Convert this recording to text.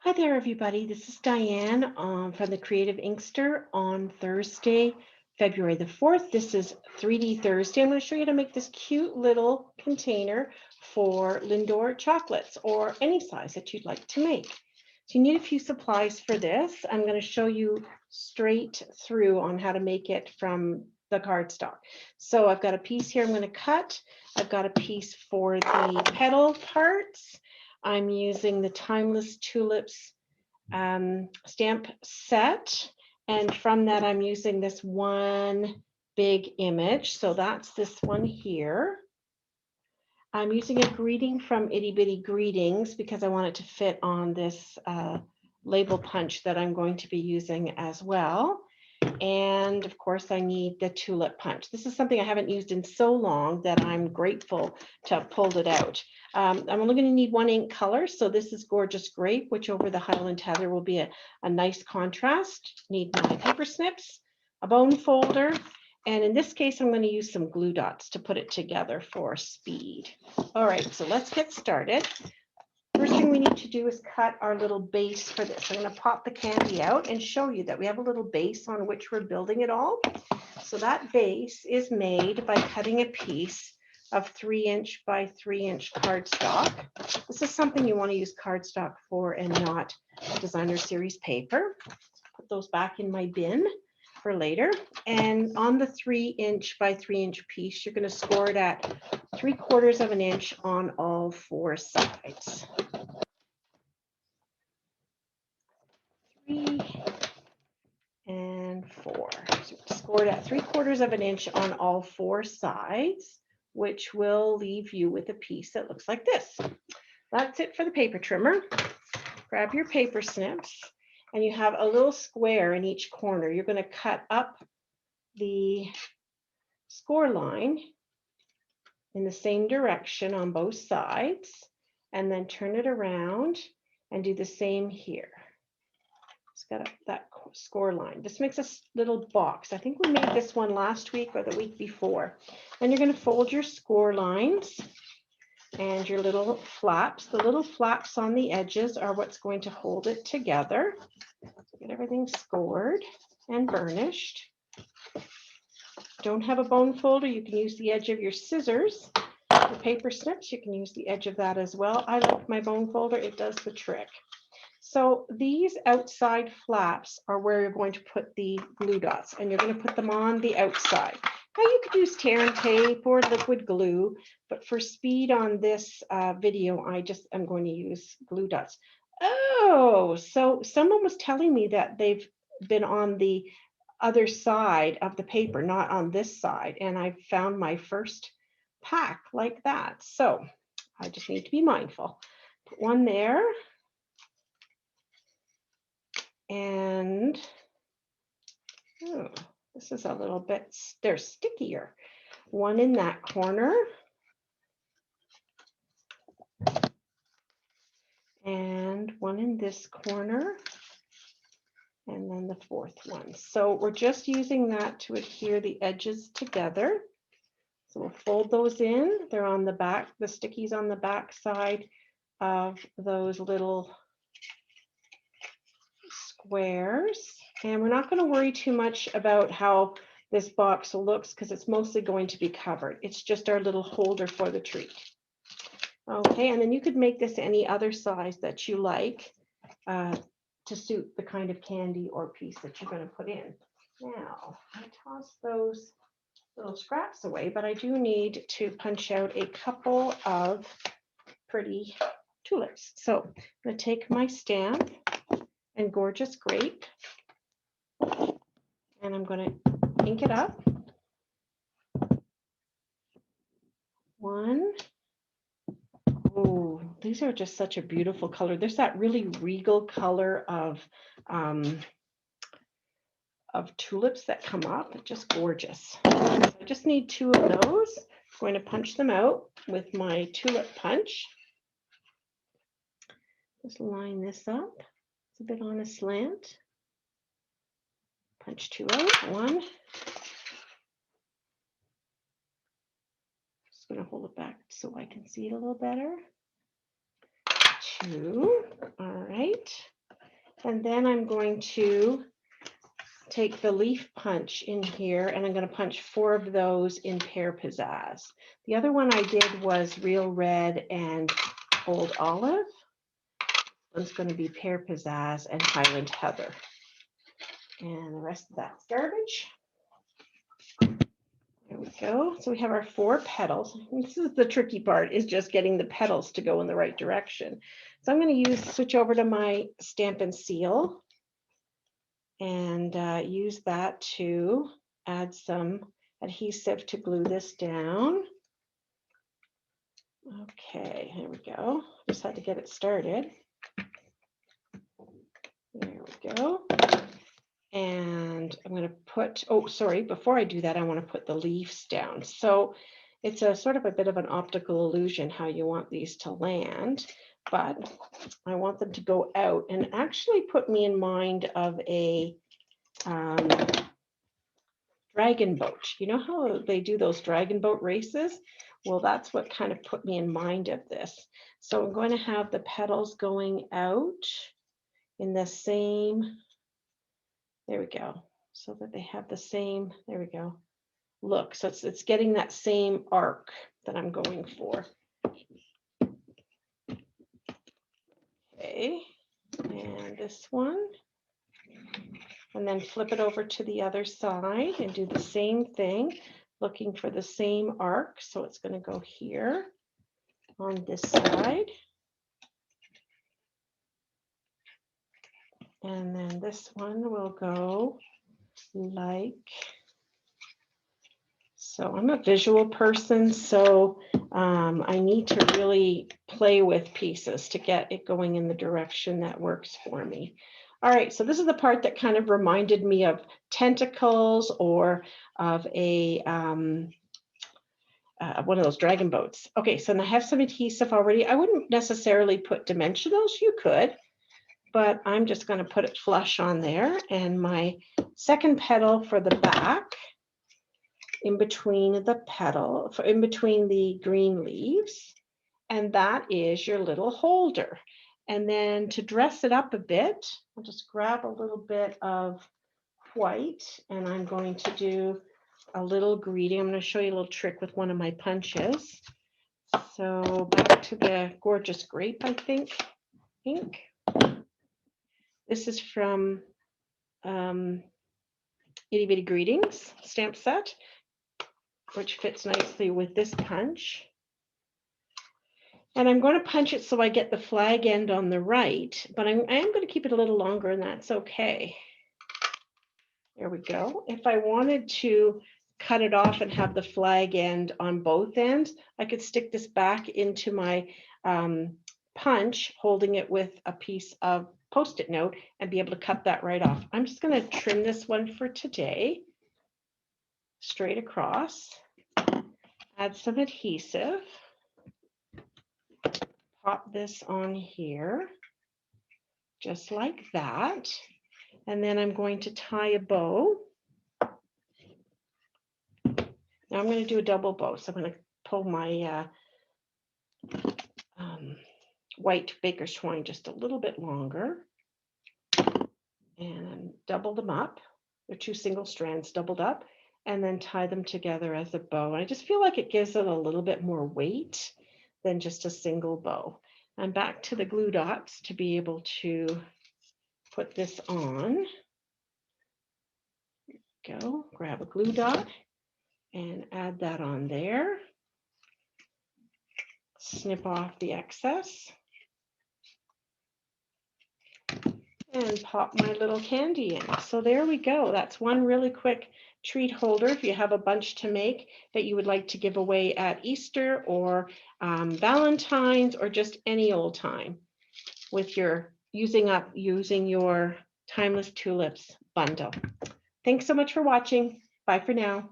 Hi there, everybody. This is Diane from the Creative Inkster on Thursday, February the 4th. This is 3D Thursday. I'm going to show you how to make this cute little container for Lindor chocolates or any size that you'd like to make. So you need a few supplies for this. I'm going to show you straight through on how to make it from the cardstock. So I've got a piece here I'm going to cut. I've got a piece for the petal parts. I'm using the Timeless Tulips stamp set. And from that, I'm using this one big image. So that's this one here. I'm using a greeting from Itty Bitty Greetings because I want it to fit on this label punch that I'm going to be using as well. And of course, I need the tulip punch. This is something I haven't used in so long that I'm grateful to have pulled it out. I'm only going to need one ink color. So this is Gorgeous Grape, which over the Highland Heather will be a nice contrast. Need my paper snips, a bone folder, and in this case, I'm going to use some glue dots to put it together for speed. All right, so let's get started. First thing we need to do is cut our little base for this. I'm going to pop the candy out and show you that we have a little base on which we're building it all. So that base is made by cutting a piece of 3-inch by 3-inch cardstock. This is something you want to use cardstock for and not designer series paper. Put those back in my bin for later. And on the 3-inch by 3-inch piece, you're going to score it at 3/4 of an inch on all 4 sides. 3 and 4. So score it at 3/4 of an inch on all 4 sides, which will leave you with a piece that looks like this. That's it for the paper trimmer. Grab your paper snips, and you have a little square in each corner. You're going to cut up the score line in the same direction on both sides, and then turn it around and do the same here. It's got that score line. This makes a little box. I think we made this one last week or the week before. Then you're going to fold your score lines and your little flaps. The little flaps on the edges are what's going to hold it together. Get everything scored and burnished. Don't have a bone folder, you can use the edge of your scissors. The paper snips, you can use the edge of that as well. I like my bone folder, it does the trick. So these outside flaps are where you're going to put the glue dots, and you're going to put them on the outside. Now you could use tear and tape or liquid glue, but for speed on this video, I just am going to use glue dots. Oh, so someone was telling me that they've been on the other side of the paper, not on this side, and I found my first pack like that. So I just need to be mindful. Put one there. And oh, this is a little bit, they're stickier. One in that corner. And one in this corner. And then the 4th one. So we're just using that to adhere the edges together. So we'll fold those in. They're on the back, the stickies on the back side of those little squares. And we're not going to worry too much about how this box looks because it's mostly going to be covered. It's just our little holder for the treat. Okay, and then you could make this any other size that you like to suit the kind of candy or piece that you're going to put in. Now, I toss those little scraps away, but I do need to punch out a couple of pretty tulips. So I'm going to take my stamp and Gorgeous Grape, and I'm going to ink it up. One. Oh, these are just such a beautiful color. There's that really regal color of tulips that come up, just gorgeous. So I just need 2 of those. I'm going to punch them out with my tulip punch. Just line this up. It's a bit on a slant. Punch 2 out. 1. Just going to hold it back so I can see it a little better. 2. All right. And then I'm going to take the leaf punch in here, and I'm going to punch 4 of those in Pear Pizzazz. The other one I did was Real Red and Old Olive. One's going to be Pear Pizzazz and Highland Heather. And the rest of that's garbage. There we go. So we have our 4 petals. This is the tricky part, is just getting the petals to go in the right direction. So I'm going to switch over to my Stampin' Seal and use that to add some adhesive to glue this down. Okay, here we go. Just had to get it started. There we go. And I'm going to put, oh, sorry, before I do that, I want to put the leaves down. So it's a sort of a bit of an optical illusion how you want these to land, but I want them to go out and actually put me in mind of a dragon boat. You know how they do those dragon boat races? Well, that's what kind of put me in mind of this. So I'm going to have the petals going out in the same, there we go, so that they have the same, there we go, look. So it's getting that same arc that I'm going for. Okay, and this one. And then flip it over to the other side and do the same thing, looking for the same arc. So it's going to go here on this side. And then this one will go like so. I'm a visual person, so I need to really play with pieces to get it going in the direction that works for me. All right, so this is the part that kind of reminded me of tentacles or of a one of those dragon boats. Okay, so I have some adhesive already. I wouldn't necessarily put dimensionals, you could, but I'm just going to put it flush on there. And my second petal for the back, in between the petal, in between the green leaves, and that is your little holder. And then to dress it up a bit, I'll just grab a little bit of white, and I'm going to do a little greeting. I'm going to show you a little trick with one of my punches. So back to the Gorgeous Grape, I think, ink. This is from Itty Bitty Greetings stamp set, which fits nicely with this punch. And I'm going to punch it so I get the flag end on the right, but I am going to keep it a little longer, and that's okay. There we go. If I wanted to cut it off and have the flag end on both ends, I could stick this back into my punch, holding it with a piece of Post-it note, and be able to cut that right off. I'm just going to trim this one for today, straight across, add some adhesive, pop this on here, just like that. And then I'm going to tie a bow. Now I'm going to do a double bow. So I'm going to pull my white baker's twine just a little bit longer and double them up. They're 2 single strands doubled up, and then tie them together as a bow. And I just feel like it gives it a little bit more weight than just a single bow. I'm back to the glue dots to be able to put this on. Go, grab a glue dot and add that on there. Snip off the excess. And pop my little candy in. So there we go. That's one really quick treat holder if you have a bunch to make that you would like to give away at Easter or Valentine's or just any old time with your using your Timeless Tulips bundle. Thanks so much for watching. Bye for now.